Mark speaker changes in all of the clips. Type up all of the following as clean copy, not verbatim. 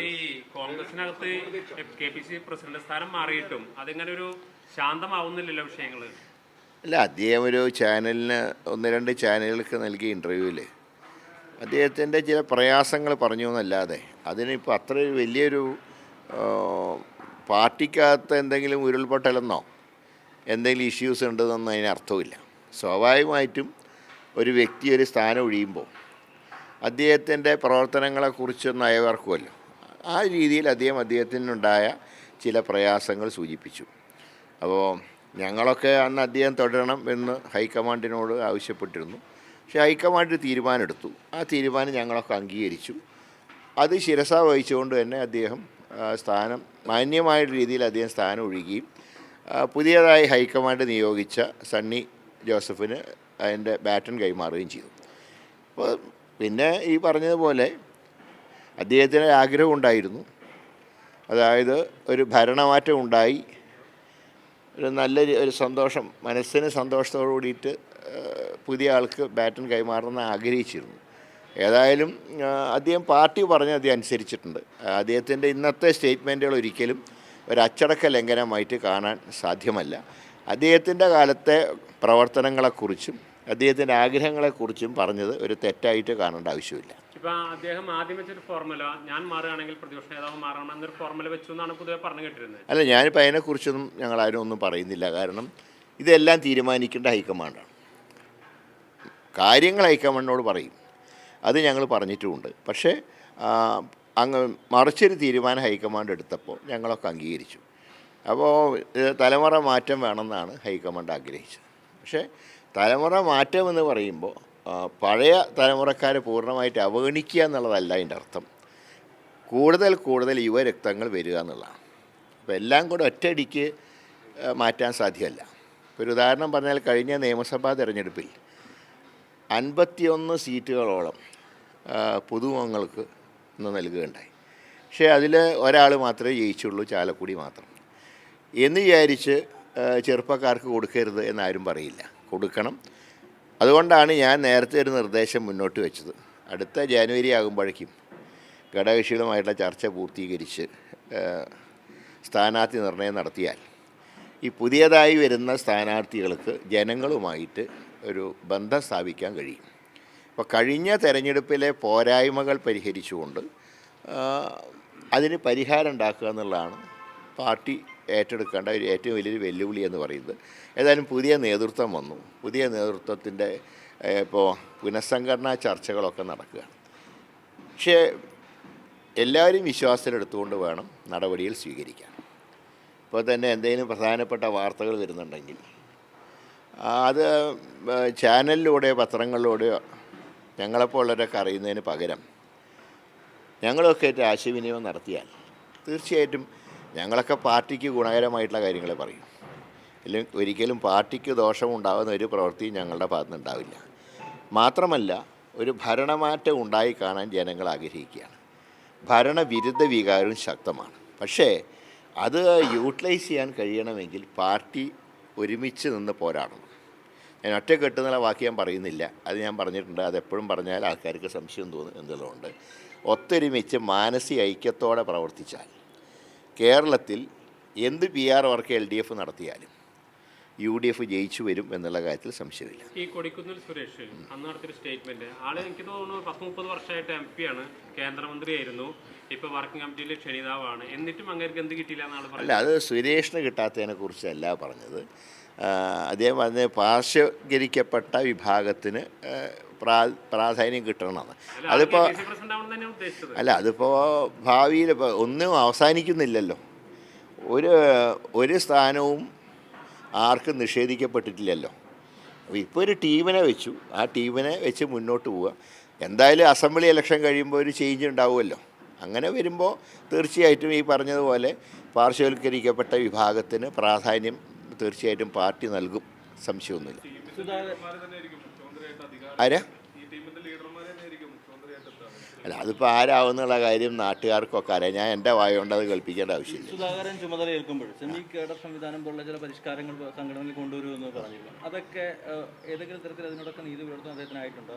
Speaker 1: ഈ കോൺഗ്രസിനകത്ത് KPCC president സ്ഥാനം മാറിയിട്ടും അതിങ്ങനെ ഒരു ശാന്തമാവുന്നില്ലല്ലോ വിഷയങ്ങൾ.
Speaker 2: അല്ല, അദ്ദേഹം ഒരു ചാനലിന് 1-2 ചാനലുകൾക്ക് നൽകിയ ഇൻ്റർവ്യൂവിൽ അദ്ദേഹത്തിൻ്റെ ചില പ്രയാസങ്ങൾ പറഞ്ഞു എന്നല്ലാതെ അതിനിപ്പോൾ അത്ര വലിയൊരു പാർട്ടിക്കകത്ത് എന്തെങ്കിലും ഉരുൾപൊട്ടലെന്നോ എന്തെങ്കിലും ഇഷ്യൂസ് ഉണ്ടെന്നൊന്നും അതിന് അർത്ഥമില്ല. സ്വാഭാവികമായിട്ടും ഒരു വ്യക്തി ഒരു സ്ഥാനം ഒഴിയുമ്പോൾ അദ്ദേഹത്തിൻ്റെ പ്രവർത്തനങ്ങളെക്കുറിച്ചൊന്നും അയവർക്കുമല്ലോ. ആ രീതിയിൽ അദ്ദേഹത്തിനുണ്ടായ ചില പ്രയാസങ്ങൾ സൂചിപ്പിച്ചു. അപ്പോൾ ഞങ്ങളൊക്കെ അന്ന് അദ്ദേഹം തുടരണം എന്ന് ഹൈക്കമാൻഡിനോട് ആവശ്യപ്പെട്ടിരുന്നു. പക്ഷേ ഹൈക്കമാൻഡ് തീരുമാനമെടുത്തു. ആ തീരുമാനം ഞങ്ങളൊക്കെ അംഗീകരിച്ചു. അത് ശിരസാ വഹിച്ചുകൊണ്ട് തന്നെ അദ്ദേഹം സ്ഥാനം മാന്യമായ രീതിയിൽ അദ്ദേഹം സ്ഥാനം ഒഴിയുകയും പുതിയതായി ഹൈക്കമാൻഡ് നിയോഗിച്ച സണ്ണി ജോസഫിന് അതിൻ്റെ ബാറ്റൺ കൈമാറുകയും ചെയ്തു. അപ്പോൾ പിന്നെ ഈ പറഞ്ഞതുപോലെ അദ്ദേഹത്തിന് ആഗ്രഹം ഉണ്ടായിരുന്നു, അതായത് ഒരു ഭരണമാറ്റം ഉണ്ടായി ഒരു നല്ലൊരു സന്തോഷം, മനസ്സിന് സന്തോഷത്തോടു കൂടിയിട്ട് പുതിയ ആൾക്ക് ബാറ്റൺ കൈമാറണമെന്ന് ആഗ്രഹിച്ചിരുന്നു. ഏതായാലും അദ്ദേഹം പാർട്ടി പറഞ്ഞ് അദ്ദേഹം അനുസരിച്ചിട്ടുണ്ട്. അദ്ദേഹത്തിൻ്റെ ഇന്നത്തെ സ്റ്റേറ്റ്മെൻറ്റുകൾ ഒരിക്കലും ഒരു അച്ചടക്ക ലംഘനമായിട്ട് കാണാൻ സാധ്യമല്ല. അദ്ദേഹത്തിൻ്റെ കാലത്തെ പ്രവർത്തനങ്ങളെക്കുറിച്ചും അദ്ദേഹത്തിൻ്റെ ആഗ്രഹങ്ങളെക്കുറിച്ചും പറഞ്ഞത് ഒരു തെറ്റായിട്ട് കാണേണ്ട ആവശ്യമില്ല.
Speaker 1: ഇപ്പം അദ്ദേഹം ആദ്യം വെച്ചൊരു ഫോർമുല, ഞാൻ മാറുകയാണെങ്കിൽ പ്രതിപക്ഷ നേതാവ് മാറണം എന്നൊരു ഫോർമുല വെച്ചു എന്നാണ് പൊതുവെ പറഞ്ഞു കേട്ടിരുന്നത്.
Speaker 2: അല്ല, ഞാനിപ്പോൾ അതിനെക്കുറിച്ചൊന്നും ഞങ്ങളാരും ഒന്നും പറയുന്നില്ല. കാരണം ഇതെല്ലാം തീരുമാനിക്കേണ്ട ഹൈക്കമാൻഡാണ്. കാര്യങ്ങൾ ഹൈക്കമാൻഡിനോട് പറയും, അത് ഞങ്ങൾ പറഞ്ഞിട്ടുമുണ്ട്. പക്ഷേ അങ്ങ് മറിച്ചൊരു തീരുമാനം ഹൈക്കമാൻഡ് എടുത്തപ്പോൾ ഞങ്ങളൊക്കെ അംഗീകരിച്ചു. അപ്പോൾ തലമുറ മാറ്റം വേണമെന്നാണ് ഹൈക്കമാൻഡ് ആഗ്രഹിച്ചത്. പക്ഷേ തലമുറ മാറ്റം എന്ന് പറയുമ്പോൾ പഴയ തലമുറക്കാരെ പൂർണ്ണമായിട്ട് അവഗണിക്കുക എന്നുള്ളതല്ല അതിൻ്റെ അർത്ഥം. കൂടുതൽ യുവരക്തങ്ങൾ വരിക എന്നുള്ളതാണ്. അപ്പോൾ എല്ലാം കൂടെ ഒറ്റയടിക്ക് മാറ്റാൻ സാധ്യമല്ല. ഒരു ഉദാഹരണം പറഞ്ഞാൽ കഴിഞ്ഞ നിയമസഭാ തെരഞ്ഞെടുപ്പിൽ 51 സീറ്റുകളോളം പുതുമുഖങ്ങൾക്ക് ഇന്ന് നൽകുകയുണ്ടായി. പക്ഷേ അതിൽ ഒരാൾ മാത്രമേ ജയിച്ചുള്ളൂ, ചാലക്കുടി മാത്രം. എന്ന് വിചാരിച്ച് ചെറുപ്പക്കാർക്ക് കൊടുക്കരുത് എന്നാരും പറയില്ല, കൊടുക്കണം. അതുകൊണ്ടാണ് ഞാൻ നേരത്തെ ഒരു നിർദ്ദേശം മുന്നോട്ട് വെച്ചത്. അടുത്ത ജനുവരി ആകുമ്പോഴേക്കും ഘടകകക്ഷികളുമായിട്ടുള്ള ചർച്ച പൂർത്തീകരിച്ച് സ്ഥാനാർത്ഥി നിർണയം നടത്തിയാൽ ഈ പുതിയതായി വരുന്ന സ്ഥാനാർത്ഥികൾക്ക് ജനങ്ങളുമായിട്ട് ഒരു ബന്ധം സ്ഥാപിക്കാൻ കഴിയും. അപ്പോൾ കഴിഞ്ഞ തെരഞ്ഞെടുപ്പിലെ പോരായ്മകൾ പരിഹരിച്ചുകൊണ്ട് അതിന് പരിഹാരം ഉണ്ടാക്കുക എന്നുള്ളതാണ് പാർട്ടി ഏറ്റെടുക്കേണ്ട ഒരു ഏറ്റവും വലിയൊരു വെല്ലുവിളി എന്ന് പറയുന്നത്. ഏതായാലും പുതിയ നേതൃത്വം വന്നു. പുതിയ നേതൃത്വത്തിൻ്റെ ഇപ്പോൾ പുനഃസംഘടനാ ചർച്ചകളൊക്കെ നടക്കുക. പക്ഷേ എല്ലാവരും വിശ്വാസത്തിലെടുത്തുകൊണ്ട് വേണം നടപടികൾ സ്വീകരിക്കാൻ. ഇപ്പോൾ തന്നെ എന്തെങ്കിലും പ്രധാനപ്പെട്ട വാർത്തകൾ വരുന്നുണ്ടെങ്കിൽ അത് ചാനലിലൂടെയോ പത്രങ്ങളിലൂടെയോ ഞങ്ങളെപ്പോലുള്ളവരൊക്കെ അറിയുന്നതിന് പകരം ഞങ്ങളൊക്കെ ആയിട്ട് ആശയവിനിമയം നടത്തിയാൽ തീർച്ചയായിട്ടും ഞങ്ങളൊക്കെ പാർട്ടിക്ക് ഗുണകരമായിട്ടുള്ള കാര്യങ്ങളെ പറയും. അല്ലെങ്കിൽ ഒരിക്കലും പാർട്ടിക്ക് ദോഷമുണ്ടാകുന്ന ഒരു പ്രവൃത്തിയും ഞങ്ങളുടെ ഭാഗത്തുനിന്ന് ഉണ്ടാവില്ല. മാത്രമല്ല, ഒരു ഭരണമാറ്റം ഉണ്ടായി കാണാൻ ജനങ്ങൾ ആഗ്രഹിക്കുകയാണ്. ഭരണവിരുദ്ധ വികാരവും ശക്തമാണ്. പക്ഷേ അത് യൂട്ടിലൈസ് ചെയ്യാൻ കഴിയണമെങ്കിൽ പാർട്ടി ഒരുമിച്ച് നിന്ന് പോരാടണം. ഞാൻ ഒറ്റക്കെട്ടുന്നുള്ള വാക്ക് ഞാൻ പറയുന്നില്ല, അത് ഞാൻ പറഞ്ഞിട്ടുണ്ട്. അതെപ്പോഴും പറഞ്ഞാൽ ആൾക്കാർക്ക് സംശയം തോന്നും എന്നുള്ളതുകൊണ്ട് ഒത്തൊരുമിച്ച് മാനസിക ഐക്യത്തോടെ പ്രവർത്തിച്ചാൽ കേരളത്തിൽ എന്ത് PR വർക്ക് LDF നടത്തിയാലും UDF ജയിച്ചു വരും എന്നുള്ള കാര്യത്തിൽ സംശയമില്ല.
Speaker 1: ഈ കൊടിക്കുന്നിൽ സുരേഷ് അന്ന് നടത്തിയൊരു സ്റ്റേറ്റ്മെൻറ്റ്, ആൾ എനിക്ക് തോന്നുന്നു 10-30 വർഷമായിട്ട് MP ആണ്, കേന്ദ്രമന്ത്രിയായിരുന്നു, ഇപ്പോൾ വർക്കിംഗ് കമ്മിറ്റിയിൽ ക്ഷണിതാവാണ്, എന്നിട്ടും അങ്ങേർക്ക് എന്ത് കിട്ടിയില്ല എന്നാണ് പറഞ്ഞത്.
Speaker 2: അല്ല, അത് സുരേഷിന് കിട്ടാത്തതിനെ കുറിച്ചല്ല പറഞ്ഞത്. അദ്ദേഹം പറഞ്ഞ പാർശ്വവൽക്കരിക്കപ്പെട്ട വിഭാഗത്തിന് പ്രാധാന്യം കിട്ടണമെന്നാണ്. അതിപ്പോൾ ഭാവിയിൽ ഇപ്പോൾ ഒന്നും അവസാനിക്കുന്നില്ലല്ലോ. ഒരു സ്ഥാനവും ആർക്കും നിഷേധിക്കപ്പെട്ടിട്ടില്ലല്ലോ. അപ്പോൾ ഇപ്പോൾ ഒരു ടീമിനെ വെച്ചു, ആ ടീമിനെ വെച്ച് മുന്നോട്ട് പോവുക. എന്തായാലും അസംബ്ലി ഇലക്ഷൻ കഴിയുമ്പോൾ ഒരു ചേഞ്ച് ഉണ്ടാവുമല്ലോ. അങ്ങനെ വരുമ്പോൾ തീർച്ചയായിട്ടും ഈ പറഞ്ഞതുപോലെ പാർശ്വവൽക്കരിക്കപ്പെട്ട വിഭാഗത്തിന് പ്രാധാന്യം തീർച്ചയായിട്ടും പാർട്ടി നൽകും, സംശയമൊന്നുമില്ല. ആരാ? അല്ല, അതിപ്പോൾ ആരാവുന്നുള്ള കാര്യം നാട്ടുകാർക്കൊക്കെ അറിയാം. ഞാൻ എൻ്റെ വായ കൊണ്ട് അത് കൽപ്പിക്കേണ്ട ആവശ്യമില്ല.
Speaker 3: സുധാകരൻ ചുമതല ഏൽക്കുമ്പോൾ സെമി കേഡർ സംവിധാനം പോലുള്ള ചില പരിഷ്കാരങ്ങൾ സംഘടനയിൽ കൊണ്ടുവരുമെന്ന് പറഞ്ഞിരുന്നു. അതൊക്കെ ഏതെങ്കിലും തരത്തിൽ അതിനോടൊക്കെ നീതി പുലർത്താൻ അദ്ദേഹത്തിനായിട്ടുണ്ടോ?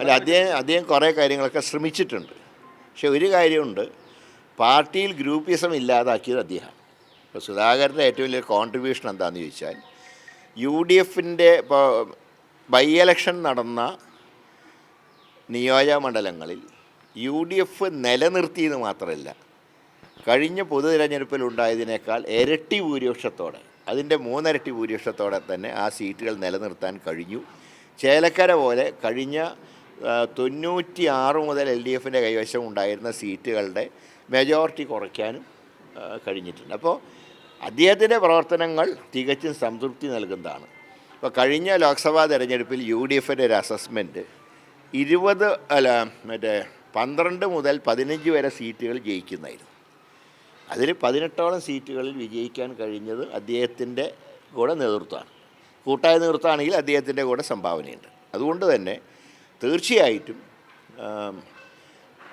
Speaker 2: അല്ല, അദ്ദേഹം കുറേ കാര്യങ്ങളൊക്കെ ശ്രമിച്ചിട്ടുണ്ട്. പക്ഷെ ഒരു കാര്യമുണ്ട്, പാർട്ടിയിൽ ഗ്രൂപ്പിസം ഇല്ലാതാക്കിയത് അദ്ദേഹം. ഇപ്പോൾ സുധാകരൻ്റെ ഏറ്റവും വലിയ കോൺട്രിബ്യൂഷൻ എന്താണെന്ന് ചോദിച്ചാൽ UDFൻ്റെ ഇപ്പോൾ ബൈ ഇലക്ഷൻ നടന്ന നിയോജകമണ്ഡലങ്ങളിൽ UDF നിലനിർത്തിയെന്ന് മാത്രമല്ല, കഴിഞ്ഞ പൊതു തിരഞ്ഞെടുപ്പിലുണ്ടായതിനേക്കാൾ ഇരട്ടി ഭൂരിപക്ഷത്തോടെ, അതിൻ്റെ 3 ഇരട്ടി ഭൂരിപക്ഷത്തോടെ തന്നെ ആ സീറ്റുകൾ നിലനിർത്താൻ കഴിഞ്ഞു. ചേലക്കര പോലെ കഴിഞ്ഞ 96 മുതൽ LDFൻ്റെ കൈവശം ഉണ്ടായിരുന്ന സീറ്റുകളുടെ മെജോറിറ്റി കുറയ്ക്കാനും കഴിഞ്ഞിട്ടുണ്ട്. അപ്പോൾ അദ്ദേഹത്തിൻ്റെ പ്രവർത്തനങ്ങൾ തികച്ചും സംതൃപ്തി നൽകുന്നതാണ്. ഇപ്പോൾ കഴിഞ്ഞ ലോക്സഭാ തെരഞ്ഞെടുപ്പിൽ UDFൻ്റെ ഒരു അസസ്മെൻറ്റ് 12 മുതൽ 15 വരെ സീറ്റുകൾ ജയിക്കുന്നതായിരുന്നു. അതിൽ 18ഓളം സീറ്റുകളിൽ വിജയിക്കാൻ കഴിഞ്ഞത് അദ്ദേഹത്തിൻ്റെ കൂടെ നേതൃത്വമാണ്. കൂട്ടായ നേതൃത്വമാണെങ്കിൽ അദ്ദേഹത്തിൻ്റെ കൂടെ സംഭാവനയുണ്ട്. അതുകൊണ്ട് തന്നെ തീർച്ചയായിട്ടും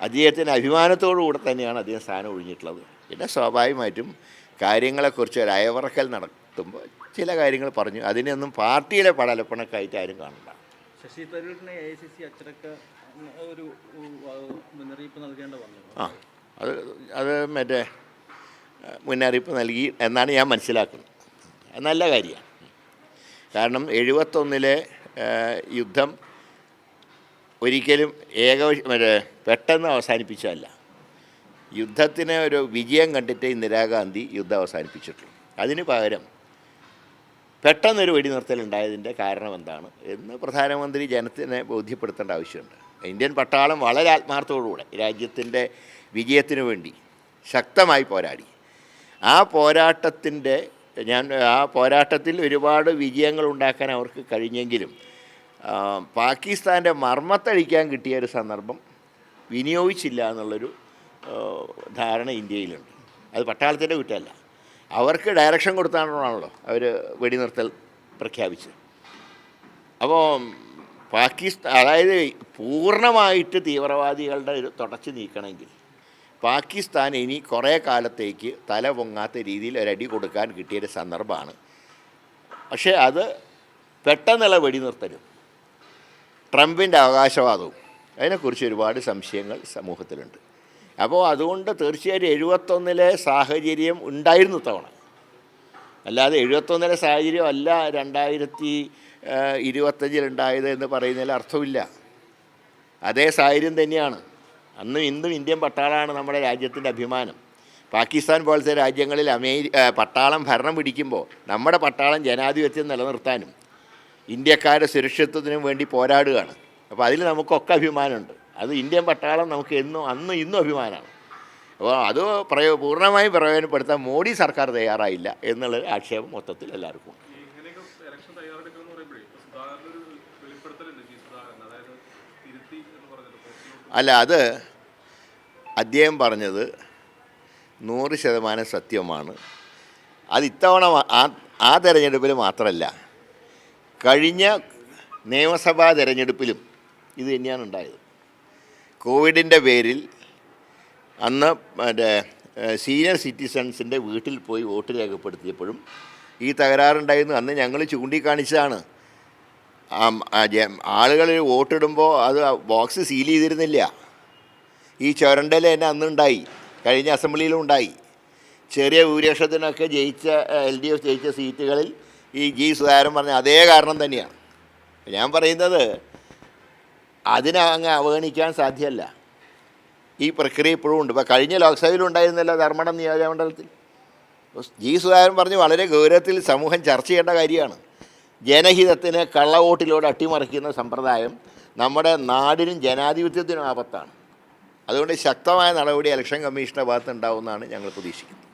Speaker 2: അദ്ദേഹത്തിന് അഭിമാനത്തോടുകൂടെ തന്നെയാണ് അദ്ദേഹം സ്ഥാനം ഒഴിഞ്ഞിട്ടുള്ളത്. പിന്നെ സ്വാഭാവികമായിട്ടും കാര്യങ്ങളെക്കുറിച്ച് ഒരു അയവറക്കൽ നടത്തുമ്പോൾ ചില കാര്യങ്ങൾ പറഞ്ഞു, അതിനൊന്നും പാർട്ടിയിലെ പടലപ്പണക്കായിട്ട് ആരും കാണണ്ട.
Speaker 3: ശശി തരൂരിനെ AICC അച്ചടക്ക ഒരു മുന്നറിയിപ്പ് നൽകേണ്ട വന്നു.
Speaker 2: അത് മറ്റേ മുന്നറിയിപ്പ് നൽകി എന്നാണ് ഞാൻ മനസ്സിലാക്കുന്നത്. നല്ല കാര്യമാണ്. കാരണം 71-ലെ യുദ്ധം ഒരിക്കലും പെട്ടെന്ന് അവസാനിപ്പിച്ചതല്ല. യുദ്ധത്തിന് ഒരു വിജയം കണ്ടിട്ട് ഇന്ദിരാഗാന്ധി യുദ്ധം അവസാനിപ്പിച്ചിട്ടുള്ളൂ. അതിന് പകരം പെട്ടെന്നൊരു വെടിനിർത്തലുണ്ടായതിൻ്റെ കാരണം എന്താണ് എന്ന് പ്രധാനമന്ത്രി ജനത്തിനെ ബോധ്യപ്പെടുത്തേണ്ട ആവശ്യമുണ്ട്. ഇന്ത്യൻ പട്ടാളം വളരെ ആത്മാർത്ഥത്തോടുകൂടെ രാജ്യത്തിൻ്റെ വിജയത്തിനു വേണ്ടി ശക്തമായി പോരാടി. ആ പോരാട്ടത്തിൽ ഒരുപാട് വിജയങ്ങൾ ഉണ്ടാക്കാൻ അവർക്ക് കഴിഞ്ഞെങ്കിലും പാകിസ്ഥാൻ്റെ മർമ്മത്തടിക്കാൻ കിട്ടിയ ഒരു സന്ദർഭം വിനിയോഗിച്ചില്ല എന്നുള്ളൊരു ധാരണ ഇന്ത്യയിലുണ്ട്. അത് പട്ടാളത്തിൻ്റെ കുറ്റമല്ല, അവർക്ക് ഡയറക്ഷൻ കൊടുത്താണല്ലോ അവർ വെടിനിർത്തൽ പ്രഖ്യാപിച്ചത്. അപ്പോൾ അതായത് പൂർണ്ണമായിട്ട് തീവ്രവാദികളുടെ ഒരു തുടച്ചു നീക്കണമെങ്കിൽ പാകിസ്ഥാൻ ഇനി കുറേ കാലത്തേക്ക് തല പൊങ്ങാത്ത രീതിയിൽ ഒരടി കൊടുക്കാൻ കിട്ടിയൊരു സന്ദർഭമാണ്. പക്ഷേ അത് പെട്ടെന്നുള്ള വെടിനിർത്തലും ട്രംപിൻ്റെ അവകാശവാദവും അതിനെക്കുറിച്ച് ഒരുപാട് സംശയങ്ങൾ സമൂഹത്തിലുണ്ട്. അപ്പോൾ അതുകൊണ്ട് തീർച്ചയായിട്ടും 71-ലെ സാഹചര്യം ഉണ്ടായിരുന്നു തവണ. അല്ലാതെ 71-ലെ സാഹചര്യം അല്ല 2025-ലുണ്ടായത് എന്ന് പറയുന്നതിൽ അർത്ഥമില്ല. അതേ സാഹചര്യം തന്നെയാണ്. അന്നും ഇന്നും ഇന്ത്യൻ പട്ടാളമാണ് നമ്മുടെ രാജ്യത്തിൻ്റെ അഭിമാനം. പാകിസ്ഥാൻ പോലത്തെ രാജ്യങ്ങളിൽ പട്ടാളം ഭരണം പിടിക്കുമ്പോൾ നമ്മുടെ പട്ടാളം ജനാധിപത്യം നിലനിർത്താനും ഇന്ത്യക്കാരുടെ സുരക്ഷിതത്വത്തിനും വേണ്ടി പോരാടുകയാണ്. അപ്പോൾ അതിൽ നമുക്കൊക്കെ അഭിമാനമുണ്ട്. അത് ഇന്ത്യൻ പട്ടാളം നമുക്ക് അന്നും ഇന്നും അഭിമാനമാണ്. അപ്പോൾ അത് പൂർണ്ണമായും പ്രയോജനപ്പെടുത്താൻ മോഡി സർക്കാർ തയ്യാറായില്ല എന്നുള്ളൊരു ആക്ഷേപം മൊത്തത്തിൽ എല്ലാവർക്കും ഉണ്ട്. അല്ല, അത് അദ്ദേഹം പറഞ്ഞത് 100% സത്യമാണ്. അത് ഇത്തവണ ആ തെരഞ്ഞെടുപ്പിൽ മാത്രമല്ല, കഴിഞ്ഞ നിയമസഭാ തെരഞ്ഞെടുപ്പിലും ഇത് തന്നെയാണ് ഉണ്ടായത്. കോവിഡിൻ്റെ പേരിൽ അന്ന് സീനിയർ സിറ്റിസൺസിൻ്റെ വീട്ടിൽ പോയി വോട്ട് രേഖപ്പെടുത്തിയപ്പോഴും ഈ തകരാറുണ്ടായിരുന്നു. അന്ന് ഞങ്ങൾ ചൂണ്ടിക്കാണിച്ചതാണ്. ആളുകൾ വോട്ടിടുമ്പോൾ അത് ബോക്സ് സീൽ ചെയ്തിരുന്നില്ല. ഈ ചുരണ്ടൽ തന്നെ അന്നുണ്ടായി, കഴിഞ്ഞ അസംബ്ലിയിലും ഉണ്ടായി. ചെറിയ ഭൂരിപക്ഷത്തിനൊക്കെ LDF ജയിച്ച സീറ്റുകളിൽ ഈ സുധാകരൻ പറഞ്ഞ അതേ കാരണം തന്നെയാണ്. ഞാൻ പറയുന്നത് അതിനങ്ങ് അവഗണിക്കാൻ സാധ്യമല്ല. ഈ പ്രക്രിയ ഇപ്പോഴും ഉണ്ട്. ഇപ്പോൾ കഴിഞ്ഞ ലോക്സഭയിലുണ്ടായിരുന്നല്ലോ ധർമ്മടം നിയോജകമണ്ഡലത്തിൽ. സുധാകരൻ പറഞ്ഞ് വളരെ ഗൗരവത്തിൽ സമൂഹം ചർച്ച ചെയ്യേണ്ട കാര്യമാണ്. ജനഹിതത്തിന് കള്ളവോട്ടിലൂടെ അട്ടിമറിക്കുന്ന സമ്പ്രദായം നമ്മുടെ നാടിനും ജനാധിപത്യത്തിനും ആപത്താണ്. അതുകൊണ്ട് ശക്തമായ നടപടി ഇലക്ഷൻ കമ്മീഷൻ്റെ ഭാഗത്തുണ്ടാവുമെന്നാണ് ഞങ്ങൾ പ്രതീക്ഷിക്കുന്നത്.